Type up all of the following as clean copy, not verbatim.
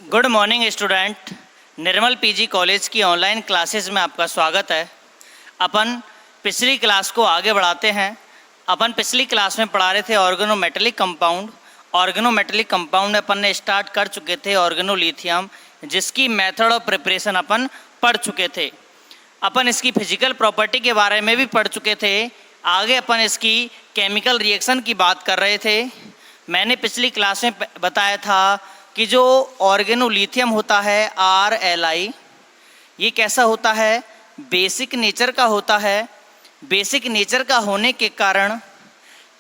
Good morning student. Nirmal PG college की online classes में आपका स्वागत है। अपन पिछली क्लास को आगे बढ़ाते हैं। अपन पिछली क्लास में पढ़ा रहे थे ऑर्गेनोमेटेलिक कंपाउंड। ऑर्गेनोमेटेलिक कंपाउंड में अपन ने स्टार्ट कर चुके थे ऑर्गेनोलिथियम, जिसकी मेथड ऑफ प्रिपरेशन अपन पढ़ चुके थे। अपन इसकी फिजिकल प्रॉपर्टी के बारे में भी पढ़ चुके थे। आगे अपन इसकी केमिकल रिएक्शन की बात कर रहे थे। मैंने पिछली क्लास में बताया था कि जो ऑर्गेनोलिथियम होता है RLI, ये कैसा होता है? बेसिक नेचर का होता है। बेसिक नेचर का होने के कारण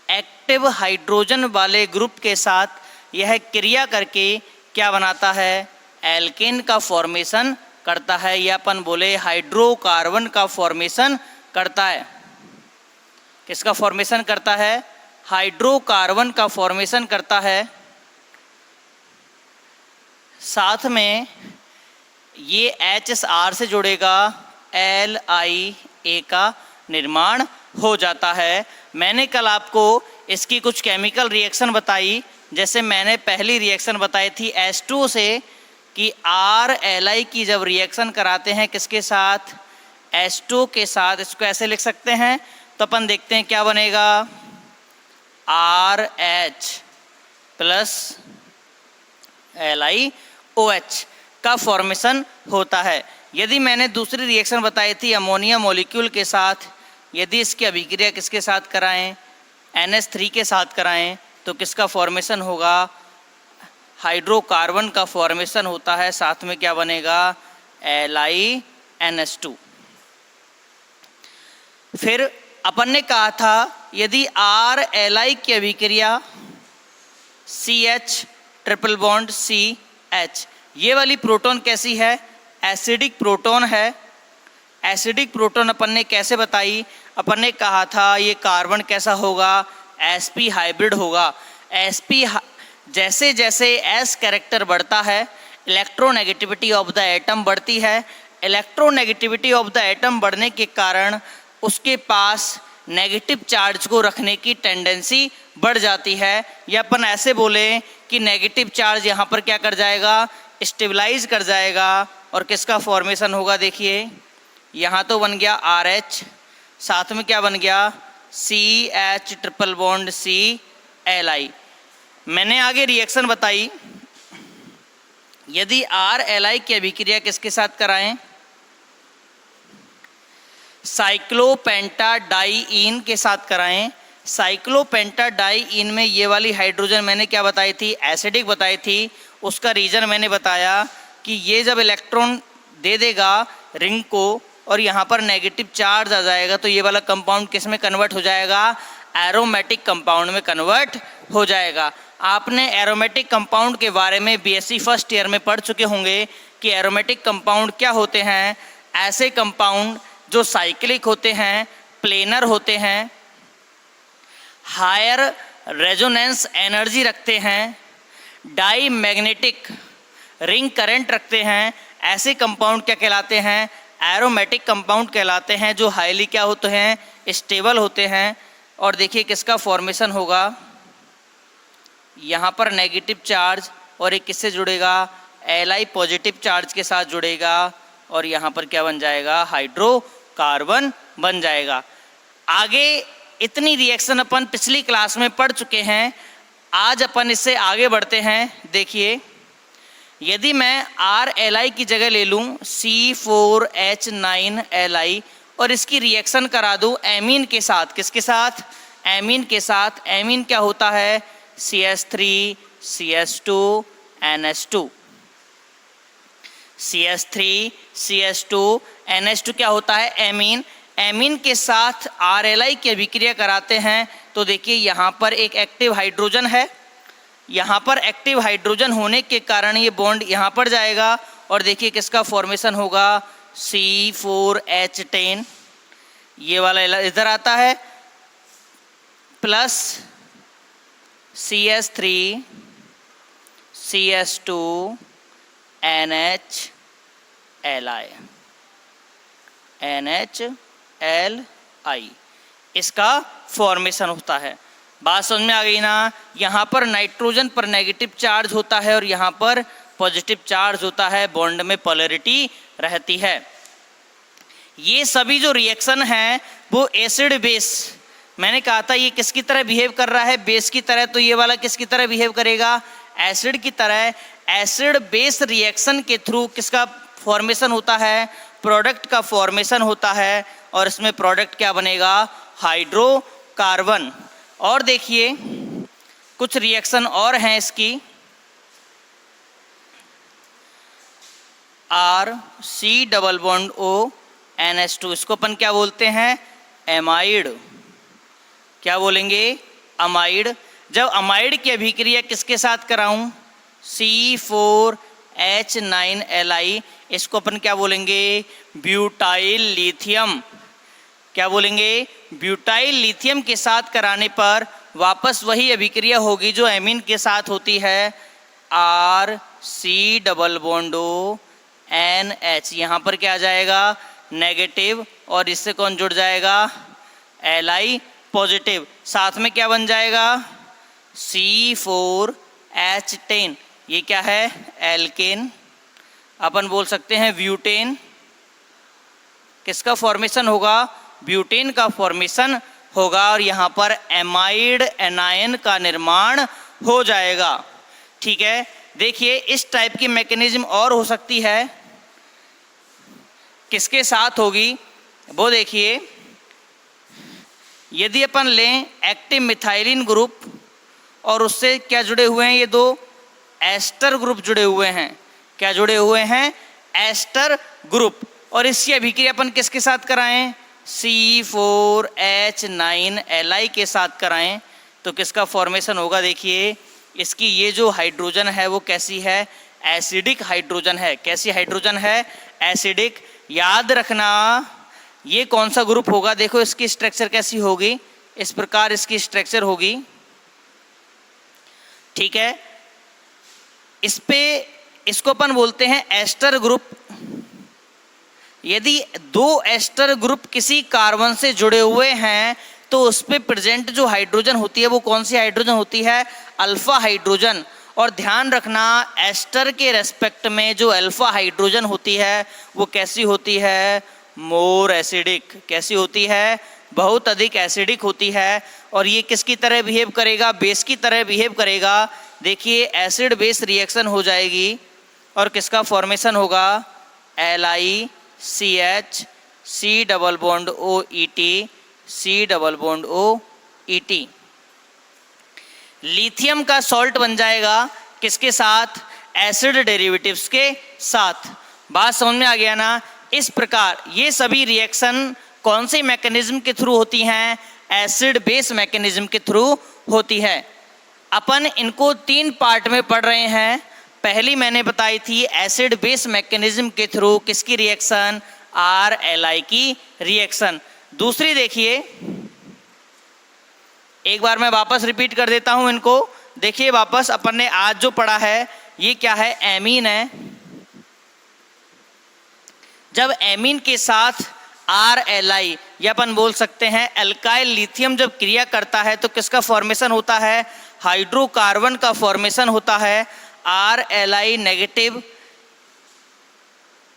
एक्टिव हाइड्रोजन वाले ग्रुप के साथ यह क्रिया करके क्या बनाता है? एल्केन का फॉर्मेशन करता है, या अपन बोले हाइड्रोकार्बन का फॉर्मेशन करता है। किसका फॉर्मेशन करता है? हाइड्रोकार्बन का फॉर्मेशन करता है। साथ में ये HSR से जुड़ेगा, LIA का निर्माण हो जाता है। मैंने कल आपको इसकी कुछ केमिकल रिएक्शन बताई। जैसे मैंने पहली रिएक्शन बताई थी H2 से कि RLI की जब रिएक्शन कराते हैं किसके साथ? H2 के साथ। इसको ऐसे लिख सकते हैं, तो अपन देखते हैं क्या बनेगा। RH प्लस LiOH का फॉर्मेशन होता है। यदि मैंने दूसरी रिएक्शन बताई थी अमोनिया मॉलिक्यूल के साथ, यदि इसकी अभिक्रिया किसके साथ कराएं? NH3 के साथ कराएं, तो किसका फॉर्मेशन होगा? हाइड्रोकार्बन का फॉर्मेशन होता है। साथ में क्या बनेगा? LiNH2। फिर अपन ने कहा था यदि RLI की अभिक्रिया CH ट्रिपल बॉन्ड CH, ये वाली प्रोटॉन कैसी है? एसिडिक प्रोटॉन है। एसिडिक प्रोटॉन अपन ने कैसे बताई? अपन ने कहा था ये कार्बन कैसा होगा? sp हाइब्रिड होगा। sp जैसे जैसे s कैरेक्टर बढ़ता है, इलेक्ट्रोनेगेटिविटी ऑफ द एटम बढ़ती है। इलेक्ट्रोनेगेटिविटी ऑफ द एटम बढ़ने के कारण उसके पास नेगेटिव चार्ज को रखने की टेंडेंसी बढ़ जाती है। या अपन ऐसे बोले कि नेगेटिव चार्ज यहाँ पर क्या कर जाएगा? स्टेबलाइज कर जाएगा। और किसका फॉर्मेशन होगा? देखिए यहाँ तो बन गया RH, साथ में क्या बन गया? CH triple bond CLI। मैंने आगे रिएक्शन बताई, यदि RLI की अभिक्रिया किसके साथ कराएं? साइक्लोपेंटाडाइईन के साथ कराएं। साइक्लोपेंटाडाइईन में ये वाली हाइड्रोजन मैंने क्या बताई थी? एसिडिक बताई थी। उसका रीज़न मैंने बताया कि ये जब इलेक्ट्रॉन दे देगा रिंग को और यहाँ पर नेगेटिव चार्ज आ जाएगा, तो ये वाला कंपाउंड किस में कन्वर्ट हो जाएगा? एरोमेटिक कंपाउंड में कन्वर्ट हो जाएगा। आपने एरोमेटिक कंपाउंड के बारे में BSc फर्स्ट ईयर में पढ़ चुके होंगे कि एरोमेटिक कंपाउंड क्या होते हैं। ऐसे कंपाउंड जो साइक्लिक होते हैं, प्लेनर होते हैं, हायर रेजोनेंस एनर्जी रखते हैं, डाई मैग्नेटिक रिंग करंट रखते हैं, ऐसे कंपाउंड क्या कहलाते हैं? एरोमेटिक कंपाउंड कहलाते हैं, जो हाईली क्या होते हैं? स्टेबल होते हैं। और देखिए किसका फॉर्मेशन होगा? यहाँ पर नेगेटिव चार्ज और एक किससे जुड़ेगा? Li पॉजिटिव चार्ज के साथ जुड़ेगा और यहाँ पर क्या बन जाएगा? हाइड्रोकार्बन बन जाएगा। आगे इतनी रिएक्शन अपन पिछली क्लास में पढ़ चुके हैं। आज अपन इससे आगे बढ़ते हैं। देखिए यदि मैं RLI की जगह ले लूँ C4H9Li और इसकी रिएक्शन करा दूँ एमीन के साथ। किसके साथ? एमीन के साथ। एमीन क्या होता है? CH3 CH2 NH2। CH3 CH2 NH2 क्या होता है? एमीन। एमीन के साथ RLI की अभिक्रिया कराते हैं, तो देखिए यहाँ पर एक एक्टिव हाइड्रोजन है। यहाँ पर एक्टिव हाइड्रोजन होने के कारण ये बॉन्ड यहाँ पर जाएगा और देखिए किसका फॉर्मेशन होगा? C4H10, ये वाला इधर आता है, प्लस CH3 CH2 NHLi, इसका फॉर्मेशन होता है। बात समझ में आ गई ना। यहाँ पर नाइट्रोजन पर नेगेटिव चार्ज होता है और यहाँ पर पॉजिटिव चार्ज होता है, बॉन्ड में पोलैरिटी रहती है। ये सभी जो रिएक्शन हैं वो एसिड बेस, मैंने कहा था ये किसकी तरह बिहेव कर रहा है, बेस की तरह, तो ये वाला किसकी तरह बिहेव करेगा, एसिड की तरह। एसिड बेस रिएक्शन के थ्रू किसका फॉर्मेशन होता है, प्रोडक्ट का फॉर्मेशन होता है, और इसमें प्रोडक्ट क्या बनेगा, हाइड्रोकार्बन। और देखिए कुछ रिएक्शन और हैं इसकी, RC≡O≡NH2, इसको अपन क्या बोलते हैं, एमाइड। क्या बोलेंगे, अमाइड। जब अमाइड की अभिक्रिया किसके साथ कराऊं, C4H9Li, इसको अपन क्या बोलेंगे, ब्यूटाइल लिथियम। क्या बोलेंगे, ब्यूटाइल लिथियम के साथ कराने पर वापस वही अभिक्रिया होगी जो एमीन के साथ होती है, RC≡NH। यहाँ पर क्या आ जाएगा, नेगेटिव, और इससे कौन जुड़ जाएगा, Li पॉजिटिव। साथ में क्या बन जाएगा, C4H10, ये क्या है, एल्केन। अपन बोल सकते हैं ब्यूटेन। किसका फॉर्मेशन होगा, ब्यूटेन का फॉर्मेशन होगा, और यहाँ पर एमाइड एनायन का निर्माण हो जाएगा। ठीक है, देखिए इस टाइप की मैकेनिज्म और हो सकती है, किसके साथ होगी वो देखिए। यदि अपन लें एक्टिव मिथाइलिन ग्रुप और उससे क्या जुड़े हुए हैं, ये दो एस्टर ग्रुप जुड़े हुए हैं। क्या जुड़े हुए हैं, एस्टर ग्रुप। और इसकी अभिक्रिया अपन किसके साथ कराएं, C4H9Li के साथ कराएं, तो किसका फॉर्मेशन होगा, देखिए इसकी ये जो हाइड्रोजन है वो कैसी है, एसिडिक हाइड्रोजन है। कैसी हाइड्रोजन है, एसिडिक। याद रखना ये कौन सा ग्रुप होगा, देखो इसकी स्ट्रक्चर कैसी होगी, इस प्रकार इसकी स्ट्रक्चर होगी। ठीक है, इस पे इसको अपन बोलते हैं एस्टर ग्रुप। यदि दो एस्टर ग्रुप किसी कार्बन से जुड़े हुए हैं तो उस पे प्रेजेंट जो हाइड्रोजन होती है वो कौन सी हाइड्रोजन होती है, अल्फा हाइड्रोजन। और ध्यान रखना एस्टर के रेस्पेक्ट में जो अल्फा हाइड्रोजन होती है वो कैसी होती है, मोर एसिडिक। कैसी होती है, बहुत अधिक एसिडिक होती है। और ये किसकी तरह बिहेव करेगा, बेस की तरह बिहेव करेगा। देखिए एसिड बेस रिएक्शन हो जाएगी और किसका फॉर्मेशन होगा, LiCH C≡OET C≡OET। लिथियम का सॉल्ट बन जाएगा किसके साथ, एसिड डेरिवेटिव्स के साथ। बात समझ में आ गया ना। इस प्रकार ये सभी रिएक्शन कौन से मैकेनिज्म के थ्रू होती हैं, एसिड बेस मैकेनिज्म के थ्रू होती है। अपन इनको 3 पार्ट में पढ़ रहे हैं। पहली मैंने बताई थी एसिड बेस मैकेनिज्म के थ्रू किसकी रिएक्शन, RLi की रिएक्शन। दूसरी देखिए, एक बार मैं वापस रिपीट कर देता हूं इनको। देखिए वापस अपन ने आज जो पढ़ा है ये क्या है, एमीन है। जब एमीन के साथ RLi या अपन बोल सकते हैं एल्काइल लिथियम जब क्रिया करता है तो किसका फॉर्मेशन होता है, हाइड्रोकार्बन का फॉर्मेशन होता है। RLi नेगेटिव,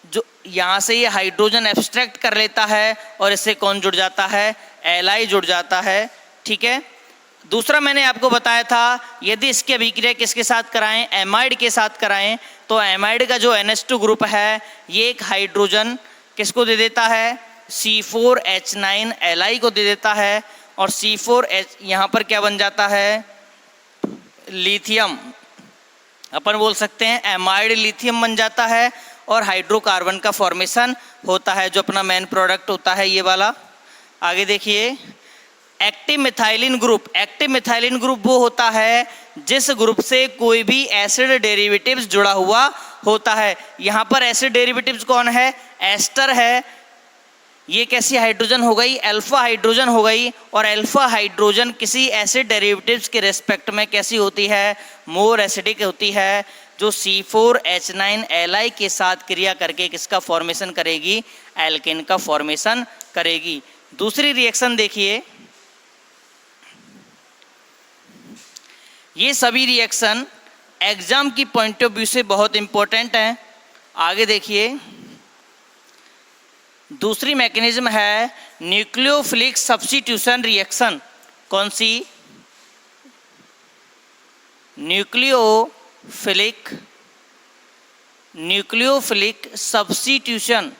जो यहाँ से ये हाइड्रोजन एब्स्ट्रैक्ट कर लेता है और इससे कौन जुड़ जाता है, Li जुड़ जाता है। ठीक है, दूसरा मैंने आपको बताया था यदि इसकी अभिक्रिया किसके साथ कराएं, एमाइड के साथ कराएं, तो एमाइड का जो NH2 ग्रुप है ये एक हाइड्रोजन किसको दे देता है, C4H9Li को दे देता है। और C4H यहाँ पर क्या बन जाता है, लिथियम। अपन बोल सकते हैं एमाइड लिथियम बन जाता है और हाइड्रोकार्बन का फॉर्मेशन होता है जो अपना मेन प्रोडक्ट होता है ये वाला। आगे देखिए active methylene group. Active methylene group वो होता है जिस ग्रुप से कोई भी एसिड डेरिवेटिव्स जुड़ा हुआ होता है। यहाँ पर एसिड डेरिवेटिव्स कौन है, एस्टर है। ये कैसी हाइड्रोजन हो गई, अल्फा हाइड्रोजन हो गई। और अल्फा हाइड्रोजन किसी एसिड डेरिवेटिव्स के रेस्पेक्ट में कैसी होती है, मोर एसिडिक होती है, जो C4H9Li के साथ क्रिया करके किसका फॉर्मेशन करेगी, एल्केन का फॉर्मेशन करेगी। दूसरी रिएक्शन देखिए, ये सभी रिएक्शन एग्जाम की पॉइंट ऑफ व्यू से बहुत इंपॉर्टेंट है। आगे देखिए, दूसरी मैकेनिज्म है न्यूक्लियोफिलिक सब्स्टिट्यूशन रिएक्शन। कौन सी? Nucleophilic substitution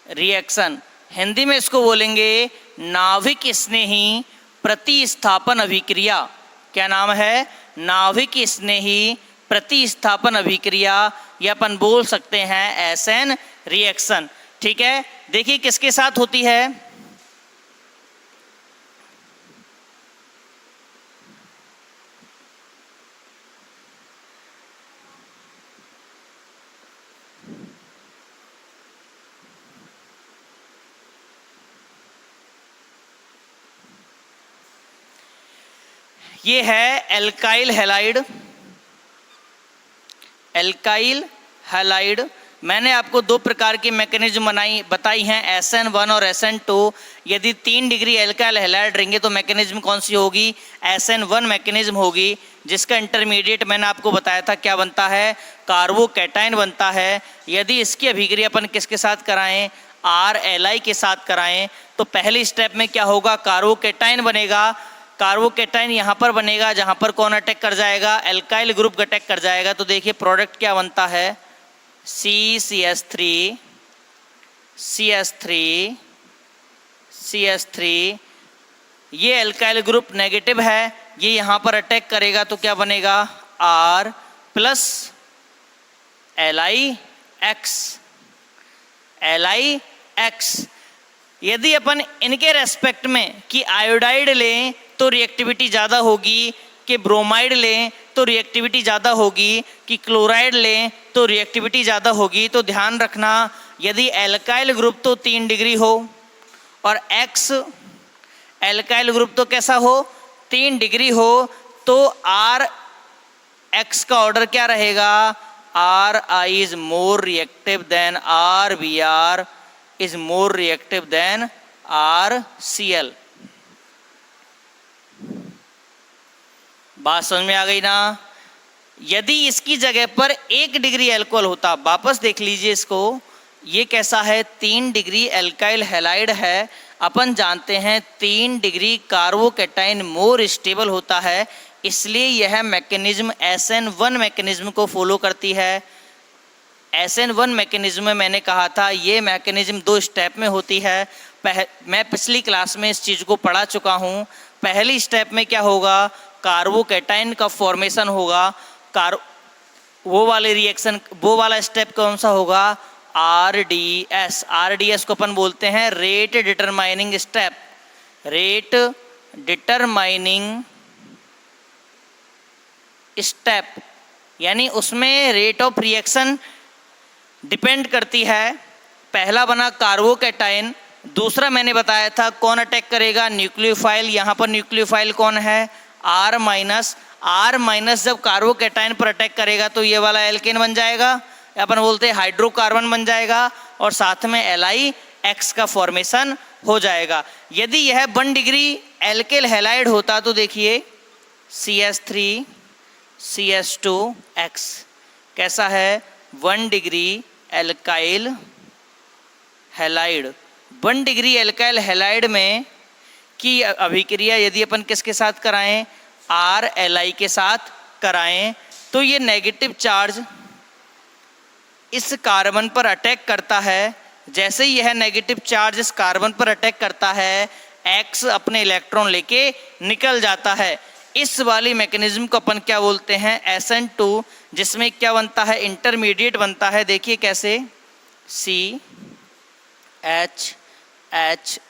reaction. हिंदी में इसको बोलेंगे नाभिक स्नेही प्रतिस्थापन अभिक्रिया। क्या नाम है? नाभिक स्नेही प्रतिस्थापन अभिक्रिया, या अपन बोल सकते हैं एसएन रिएक्शन। ठीक है, देखिए किसके साथ होती है। ये है एल्काइल हैलाइड। एल्काइल हैलाइड मैंने आपको दो प्रकार की मैकेनिज्म बताई हैं, SN1 और SN2। यदि 3 डिग्री एल्काइल हैलाइड रहेंगे तो मैकेनिज्म कौन सी होगी? SN1 मैकेनिज्म होगी, जिसका इंटरमीडिएट मैंने आपको बताया था क्या बनता है, कार्बोकैटायन बनता है। यदि इसकी अभिक्रिया अपन किसके साथ कराएं, RLI के साथ कराएं, तो पहली स्टेप में क्या होगा, कार्बोकैटायन बनेगा। कार्बोकैटायन यहाँ पर बनेगा जहाँ पर कौन अटैक कर जाएगा, एल्काइल ग्रुप अटैक कर जाएगा। तो देखिए प्रोडक्ट क्या बनता है, CCS3 ये एल्काइल ग्रुप नेगेटिव है, ये यहाँ पर अटैक करेगा तो क्या बनेगा, R प्लस LiX। यदि अपन इनके रेस्पेक्ट में कि आयोडाइड लें तो रिएक्टिविटी ज़्यादा होगी, कि ब्रोमाइड लें तो रिएक्टिविटी ज़्यादा होगी, कि क्लोराइड लें तो रिएक्टिविटी ज़्यादा होगी। तो ध्यान रखना, यदि एल्काइल ग्रुप तो 3 डिग्री हो और X एल्काइल ग्रुप तो कैसा हो, 3 डिग्री हो, तो RX का ऑर्डर क्या रहेगा, RI is more reactive than RBr is more reactive than RCl। बात समझ में आ गई ना। यदि इसकी जगह पर 1 डिग्री एल्कोहल होता, वापस देख लीजिए इसको, ये कैसा है, 3 डिग्री एल्काइल हैलाइड है। अपन जानते हैं 3 डिग्री कार्बोकैटायन मोर स्टेबल होता है, इसलिए यह मैकेनिज्म SN1 मैकेनिज्म को फॉलो करती है। SN1 मैकेनिज्म में मैंने कहा था ये मैकेनिज्म 2 स्टेप में होती है। मैं पिछली क्लास में इस चीज़ को पढ़ा चुका हूँ। पहली स्टेप में क्या होगा, कार्बोकैटायन का फॉर्मेशन होगा। वो वाला स्टेप कौन सा होगा, RDS को अपन बोलते हैं rate determining step. Rate determining step यानी उसमें रेट ऑफ रिएक्शन डिपेंड करती है। पहला बना कार्बोकैटायन, दूसरा मैंने बताया था कौन अटैक करेगा, न्यूक्लियोफाइल। यहाँ पर न्यूक्लियोफाइल कौन है, R माइनस जब कार्बोकैटायन पर अटैक करेगा तो ये वाला एल्केन बन जाएगा, अपन बोलते हैं हाइड्रोकार्बन बन जाएगा, और साथ में LiX का फॉर्मेशन हो जाएगा। यदि यह 1 डिग्री एल्केल हैलाइड होता तो देखिए CH3 CH2X कैसा है, 1 degree alkyl halide. 1 degree alkyl halide में की अभिक्रिया यदि अपन किसके साथ कराएं, RLI के साथ कराएं, तो ये नेगेटिव चार्ज इस कार्बन पर अटैक करता है। जैसे ही यह नेगेटिव चार्ज इस कार्बन पर अटैक करता है, X अपने इलेक्ट्रॉन लेके निकल जाता है। इस वाली मैकेनिज्म को अपन क्या बोलते हैं, SN2, जिसमें क्या बनता है, इंटरमीडिएट बनता है। देखिए कैसे, CH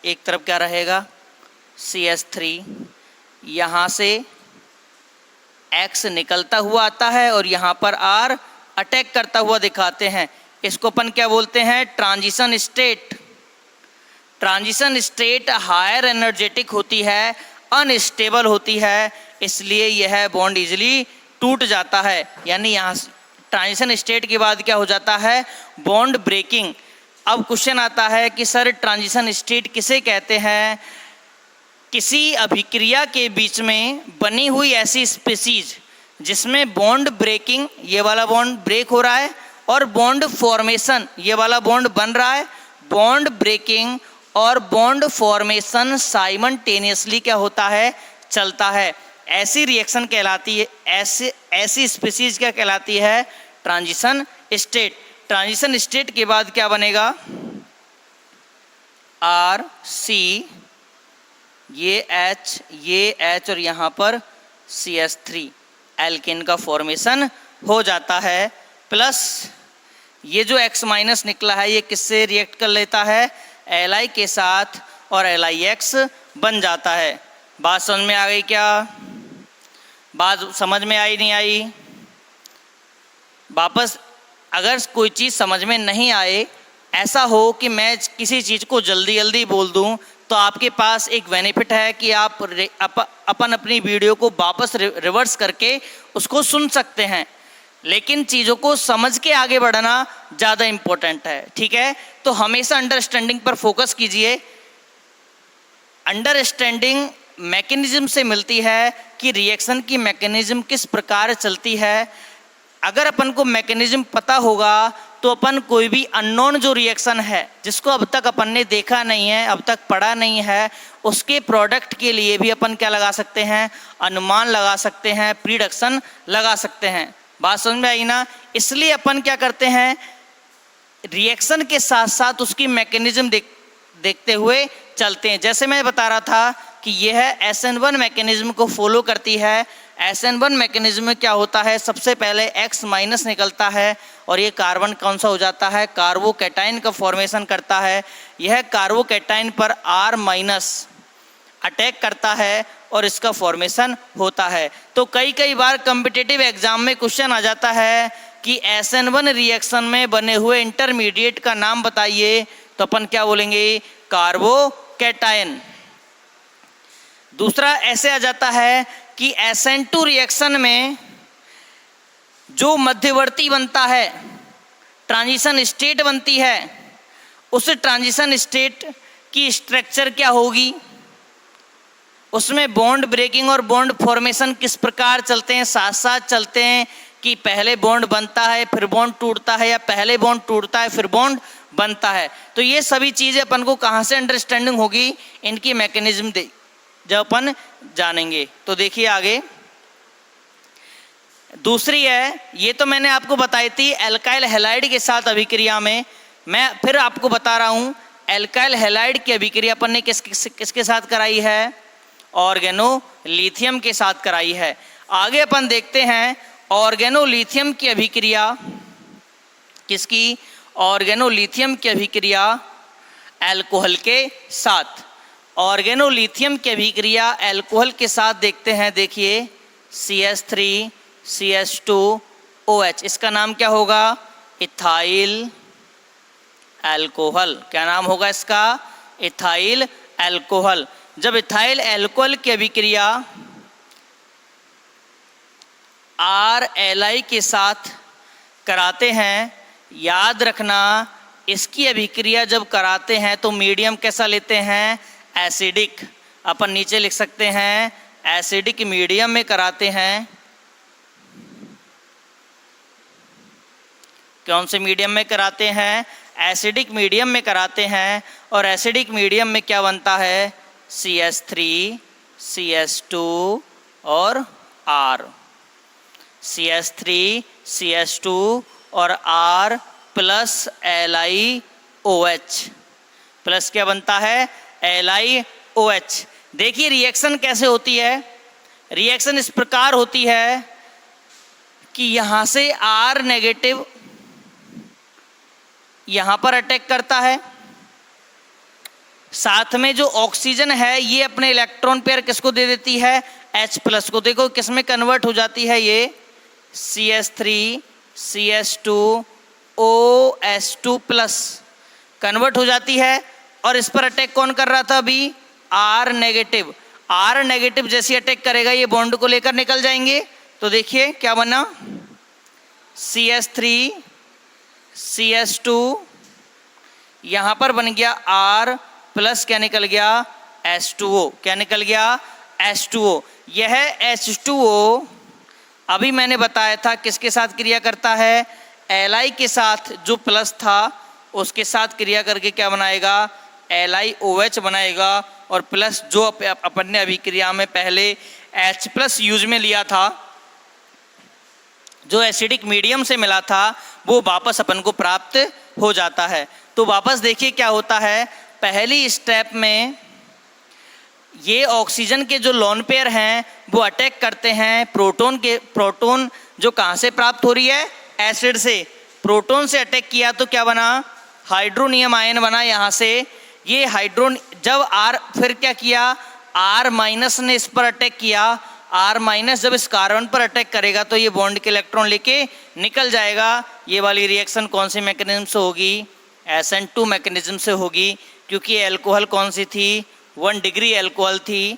एक तरफ क्या रहेगा, CH3, यहाँ से X निकलता हुआ आता है और यहाँ पर R अटैक करता हुआ दिखाते हैं। इसको अपन क्या बोलते हैं, transition state. Transition state higher energetic होती है, अनस्टेबल होती है, इसलिए यह बॉन्ड इजीली टूट जाता है। यानी यहाँ ट्रांजिशन स्टेट के बाद क्या हो जाता है, बॉन्ड ब्रेकिंग। अब क्वेश्चन आता है कि सर ट्रांजिशन स्टेट किसे कहते हैं, किसी अभिक्रिया के बीच में बनी हुई ऐसी स्पीसीज जिसमें बॉन्ड ब्रेकिंग, ये वाला बॉन्ड ब्रेक हो रहा है, और बॉन्ड फॉर्मेशन, ये वाला बॉन्ड बन रहा है, बॉन्ड ब्रेकिंग और बॉन्ड फॉर्मेशन साइमल्टेनियसली क्या होता है, चलता है, ऐसी रिएक्शन कहलाती है, ऐसी स्पीसीज क्या कहलाती है, ट्रांजिशन स्टेट। ट्रांजिशन स्टेट के बाद क्या बनेगा, आर सी, ये H और यहाँ पर CH3 एल्केन का फॉर्मेशन हो जाता है, प्लस ये जो X माइनस निकला है ये किससे रिएक्ट कर लेता है, Li के साथ, और LiX बन जाता है। बात समझ में आ गई क्या? बात समझ में आई नहीं आई? वापस अगर कोई चीज़ समझ में नहीं आए, ऐसा हो कि मैं किसी चीज़ को जल्दी जल्दी बोल दूं, तो आपके पास एक बेनिफिट है कि आप अपन अपनी वीडियो को वापस रिवर्स करके उसको सुन सकते हैं, लेकिन चीज़ों को समझ के आगे बढ़ना ज़्यादा इम्पोर्टेंट है, ठीक है? तो हमेशा अंडरस्टैंडिंग पर फोकस कीजिए। अंडरस्टैंडिंग मैकेनिज्म से मिलती है कि रिएक्शन की मैकेनिज्म किस प्रकार चलती है। अगर अपन को मैकेनिज्म पता होगा तो अपन कोई भी अननोन जो रिएक्शन है, जिसको अब तक अपन ने देखा नहीं है, अब तक पढ़ा नहीं है, उसके प्रोडक्ट के लिए भी अपन क्या लगा सकते हैं, अनुमान लगा सकते हैं, प्रिडिक्शन लगा सकते हैं। बात समझ में आई ना? इसलिए अपन क्या करते हैं, रिएक्शन के साथ साथ उसकी मैकेनिज्म देखते हुए चलते हैं। जैसे मैं बता रहा था कि यह SN1 मैकेनिज्म को फॉलो करती है। SN1 मैकेनिज्म में क्या होता है, सबसे पहले X माइनस निकलता है और ये कार्बन कौन सा हो जाता है, कार्बोकैटाइन का फॉर्मेशन करता है। यह कार्बोकैटाइन पर R माइनस अटैक करता है और इसका फॉर्मेशन होता है। तो कई बार कॉम्पिटिटिव एग्जाम में क्वेश्चन आ जाता है कि SN1 रिएक्शन में बने हुए इंटरमीडिएट का नाम बताइए, तो अपन क्या बोलेंगे, कार्बोकैटाइन। दूसरा ऐसे आ जाता है कि SN2 रिएक्शन में जो मध्यवर्ती बनता है, ट्रांजिशन स्टेट बनती है, उस ट्रांजिशन स्टेट की स्ट्रक्चर क्या होगी, उसमें बॉन्ड ब्रेकिंग और बॉन्ड फॉर्मेशन किस प्रकार चलते हैं, साथ साथ चलते हैं कि पहले बॉन्ड बनता है फिर बॉन्ड टूटता है, या पहले बॉन्ड टूटता है फिर बॉन्ड बनता है। तो ये सभी चीज़ें अपन को कहाँ से अंडरस्टैंडिंग होगी, इनकी मैकेनिज्म जब अपन जानेंगे। तो देखिए आगे दूसरी है, ये तो मैंने आपको बताई थी एल्काइल हैलाइड के साथ अभिक्रिया में। मैं फिर आपको बता रहा हूँ, एल्काइल हैलाइड की अभिक्रिया अपन ने किसके साथ कराई है, ऑर्गेनोलिथियम के साथ कराई है। आगे अपन देखते हैं ऑर्गेनोलिथियम की अभिक्रिया, किसकी, ऑर्गेनोलिथियम की अभिक्रिया अल्कोहल के साथ। ऑर्गेनोलिथियम की अभिक्रिया अल्कोहल के साथ देखते हैं। देखिए CH3 CH2OH, इसका नाम क्या होगा, इथाइल अल्कोहल। क्या नाम होगा इसका, इथाइल अल्कोहल। जब इथाइल अल्कोहल की अभिक्रिया RLi के साथ कराते हैं, याद रखना इसकी अभिक्रिया जब कराते हैं तो मीडियम कैसा लेते हैं, एसिडिक। अपन नीचे लिख सकते हैं एसिडिक मीडियम में कराते हैं। कौन से मीडियम में कराते हैं, एसिडिक मीडियम में कराते हैं। और एसिडिक मीडियम में क्या बनता है, CH3 CH2 और R, CH3 CH2 और R प्लस LiOH, प्लस क्या बनता है, LiOH। देखिए रिएक्शन कैसे होती है, रिएक्शन इस प्रकार होती है कि यहाँ से R नेगेटिव यहाँ पर अटैक करता है, साथ में जो ऑक्सीजन है ये अपने इलेक्ट्रॉन पेयर किसको दे देती है, H प्लस को। देखो किस में कन्वर्ट हो जाती है, ये CH3 CH2 OH2 plus convert हो जाती है। और इस पर अटैक कौन कर रहा था अभी, R नेगेटिव। R नेगेटिव जैसे अटैक करेगा ये बॉन्ड को लेकर निकल जाएंगे। तो देखिए क्या बना, CH3 CH2 यहाँ पर बन गया R प्लस क्या निकल गया, H2O। क्या निकल गया? H2O। यह H2O अभी मैंने बताया था किसके साथ क्रिया करता है? Li के साथ, जो प्लस था उसके साथ क्रिया करके क्या बनाएगा? LiOH बनाएगा। और प्लस जो अपन ने अभिक्रिया में पहले H+ यूज में लिया था, जो एसिडिक मीडियम से मिला था, वो वापस अपन को प्राप्त हो जाता है। तो वापस देखिए क्या होता है। पहली स्टेप में ये ऑक्सीजन के जो लोन पेयर हैं वो अटैक करते हैं प्रोटोन जो कहाँ से प्राप्त हो रही है? एसिड से। प्रोटोन से अटैक किया तो क्या बना? हाइड्रोनियम आयन बना यहाँ से। ये जब R फिर क्या किया? R- ने इस पर अटैक किया। R- जब इस कार्बन पर अटैक करेगा तो ये बॉन्ड के इलेक्ट्रॉन लेके निकल जाएगा। ये वाली रिएक्शन कौन सी मैकेनिज्म से होगी? SN2 मैकेनिज्म से होगी, क्योंकि एल्कोहल कौन सी थी? 1 डिग्री एल्कोहल थी।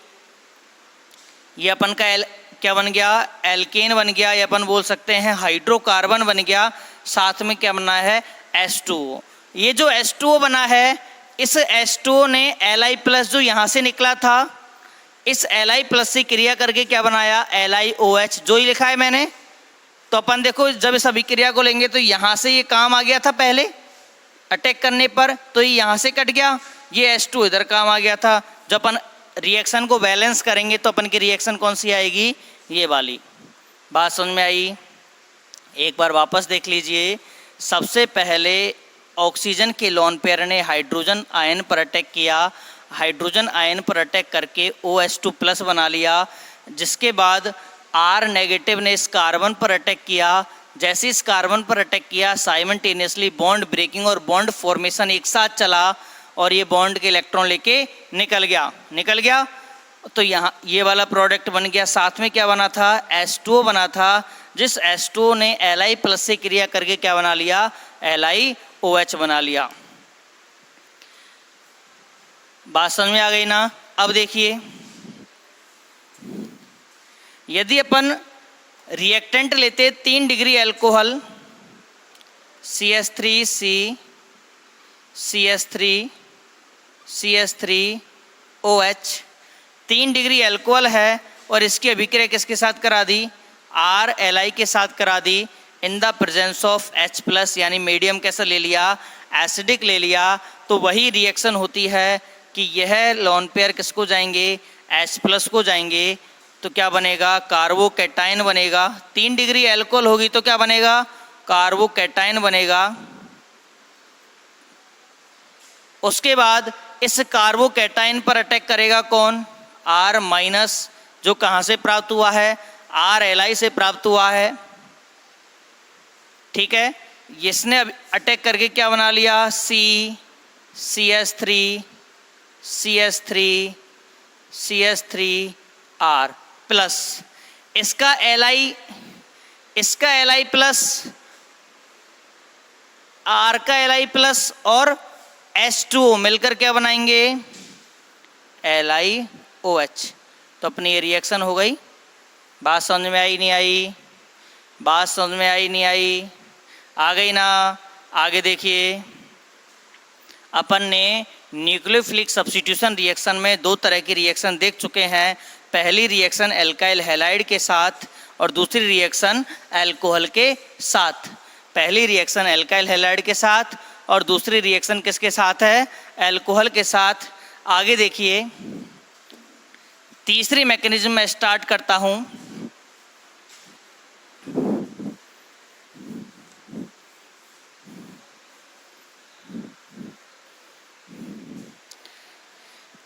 ये अपन का क्या बन गया? एल्केन बन गया। ये अपन बोल सकते हैं हाइड्रोकार्बन बन गया। साथ में क्या बना है? H2O। ये जो H2O बना है, इस H2O ने Li+ जो यहाँ से निकला था, इस Li+ से क्रिया करके क्या बनाया? LiOH, जो ही लिखा है मैंने। तो अपन देखो जब इस अभिक्रिया को लेंगे तो यहाँ से ये काम आ गया था पहले अटैक करने पर, तो ये यहाँ से कट गया। ये H2 इधर काम आ गया था। जब अपन रिएक्शन को बैलेंस करेंगे तो अपन की रिएक्शन कौन सी आएगी? ये वाली। बात समझ में आई? एक बार वापस देख लीजिए। सबसे पहले ऑक्सीजन के लोन पेयर ने हाइड्रोजन आयन पर अटैक किया। हाइड्रोजन आयन पर अटैक करके OH2+ बना लिया। जिसके बाद R- ने इस कार्बन पर अटैक किया। जैसे इस कार्बन पर अटैक किया, साइमल्टेनियसली बॉन्ड ब्रेकिंग और बॉन्ड फॉर्मेशन एक साथ चला और ये बॉन्ड के इलेक्ट्रॉन लेके निकल गया। तो यहाँ ये वाला प्रोडक्ट बन गया। साथ में क्या बना था? H2O बना था, जिस H2O ने Li+ से क्रिया करके क्या बना लिया? LiOH बना लिया। बात समझ में आ गई ना? अब देखिए, यदि अपन रिएक्टेंट लेते 3 degree alcohol CH3C CH3 CH3OH 3 degree alcohol है और इसकी अभिक्रिया किसके साथ करा दी? RLi के साथ करा दी in the presence of H+, यानी मीडियम कैसा ले लिया? एसिडिक ले लिया। तो वही रिएक्शन होती है कि यह लोन पेयर किसको जाएंगे? H+ को जाएंगे। तो क्या बनेगा? कार्बोकैटायन बनेगा। 3 डिग्री एल्कोहल होगी तो क्या बनेगा? कार्बोकैटायन बनेगा। उसके बाद इस कार्बोकैटायन पर अटैक करेगा कौन? R-, जो कहाँ से प्राप्त हुआ है? RLi से प्राप्त हुआ है। ठीक है, इसने अटैक करके क्या बना लिया? CH3R इसका Li प्लस R का Li प्लस और H2O मिलकर क्या बनाएंगे? LiOH। तो अपनी ये रिएक्शन हो गई। बात समझ में आई नहीं आई? बात समझ में आई नहीं आई? आ गई ना? आगे देखिए, अपन ने न्यूक्लियोफिलिक सब्स्टिट्यूशन रिएक्शन में 2 तरह की रिएक्शन देख चुके हैं। पहली रिएक्शन एल्काइल हैलाइड के साथ और दूसरी रिएक्शन अल्कोहल के साथ। पहली रिएक्शन एल्काइल हैलाइड के साथ और दूसरी रिएक्शन किसके साथ है? अल्कोहल के साथ। आगे देखिए, तीसरी मैकेनिज्म में स्टार्ट करता हूँ।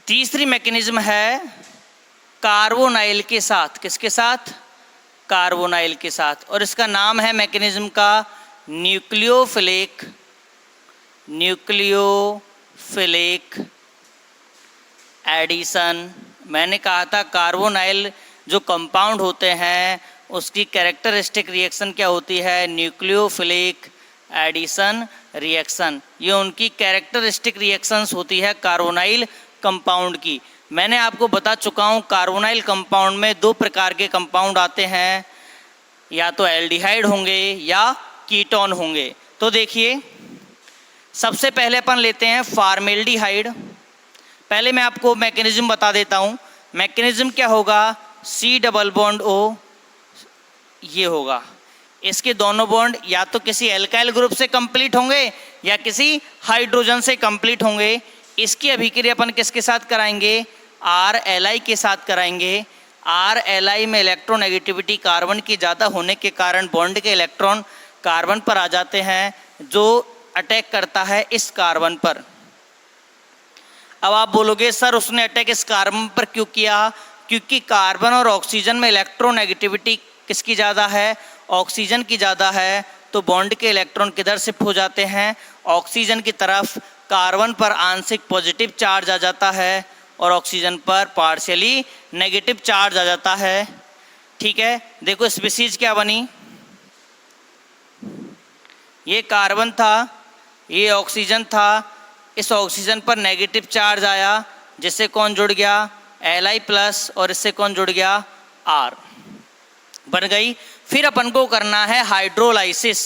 तीसरी मैकेनिज्म है कार्बोनाइल के साथ। किसके साथ? कार्बोनाइल के साथ। और इसका नाम है मैकेनिज्म का न्यूक्लियोफिलिक एडिशन। मैंने कहा था कार्बोनाइल जो कंपाउंड होते हैं उसकी कैरेक्टरिस्टिक रिएक्शन क्या होती है? Nucleophilic addition reaction. ये उनकी कैरेक्टरिस्टिक रिएक्शंस होती है कार्बोनाइल कंपाउंड की। मैंने आपको बता चुका हूँ कार्बोनाइल कंपाउंड में 2 प्रकार के कंपाउंड आते हैं, या तो एल्डिहाइड होंगे या कीटोन होंगे। तो देखिए, सबसे पहले अपन लेते हैं फॉर्मेल्डिहाइड। पहले मैं आपको मैकेनिज्म बता देता हूँ। मैकेनिज्म क्या होगा, C डबल बॉन्ड O ये होगा। इसके दोनों बॉन्ड या तो किसी एल्काइल ग्रुप से कंप्लीट होंगे या किसी हाइड्रोजन से कंप्लीट होंगे। इसकी अभिक्रिया अपन किसके साथ कराएंगे, RLi के साथ कराएंगे। RLi में इलेक्ट्रोनेगेटिविटी कार्बन की ज़्यादा होने के कारण बॉन्ड के इलेक्ट्रॉन कार्बन पर आ जाते हैं, जो अटैक करता है इस कार्बन पर। अब आप बोलोगे सर उसने अटैक इस कार्बन पर क्यों किया, क्योंकि कार्बन और ऑक्सीजन में इलेक्ट्रोनेगेटिविटी किसकी ज़्यादा है, ऑक्सीजन की ज़्यादा है। तो बॉन्ड के इलेक्ट्रॉन किधर शिफ्ट हो जाते हैं, ऑक्सीजन की तरफ। कार्बन पर आंशिक पॉजिटिव चार्ज आ जाता है और ऑक्सीजन पर पार्शियली नेगेटिव चार्ज आ जाता है। ठीक है, देखो स्पीशीज क्या बनी, ये कार्बन था, ये ऑक्सीजन था। इस ऑक्सीजन पर नेगेटिव चार्ज आया, जिससे कौन जुड़ गया, Li+ और इससे कौन जुड़ गया, R बन गई। फिर अपन को करना है हाइड्रोलाइसिस।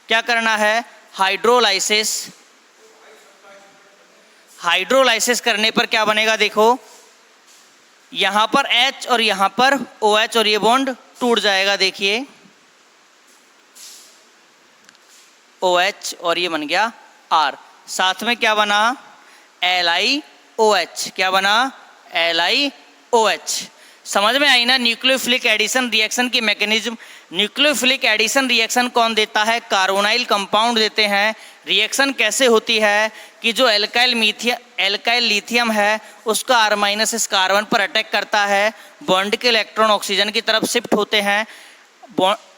क्या करना है, हाइड्रोलाइसिस। हाइड्रोलाइसिस करने पर क्या बनेगा, देखो यहाँ पर H और यहाँ पर OH और ये बॉन्ड टूट जाएगा। देखिए OH और ये बन गया R। साथ में क्या बना, LiOH। क्या बना, LiOH। समझ में आई ना न्यूक्लियोफिलिक एडिशन रिएक्शन की मैकेनिज्म। न्यूक्लियोफिलिक एडिशन रिएक्शन कौन देता है, कार्बोनाइल कंपाउंड देते हैं। रिएक्शन कैसे होती है कि जो एल्काइल लिथियम है उसका R- इस कार्बन पर अटैक करता है, बॉन्ड के इलेक्ट्रॉन ऑक्सीजन की तरफ शिफ्ट होते हैं।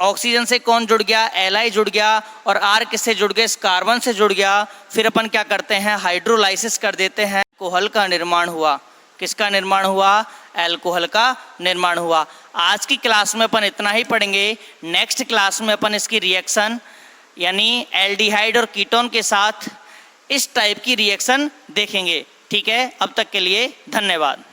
ऑक्सीजन से कौन जुड़ गया, Li जुड़ गया और R किससे जुड़ गया, इस कार्बन से जुड़ गया। फिर अपन क्या करते हैं, हाइड्रोलाइसिस कर देते हैं। अल्कोहल का निर्माण हुआ। किसका निर्माण हुआ, अल्कोहल का निर्माण हुआ। आज की क्लास में अपन इतना ही पढ़ेंगे। नेक्स्ट क्लास में अपन इसकी रिएक्शन यानी एल्डिहाइड और कीटोन के साथ इस टाइप की रिएक्शन देखेंगे। ठीक है, अब तक के लिए धन्यवाद।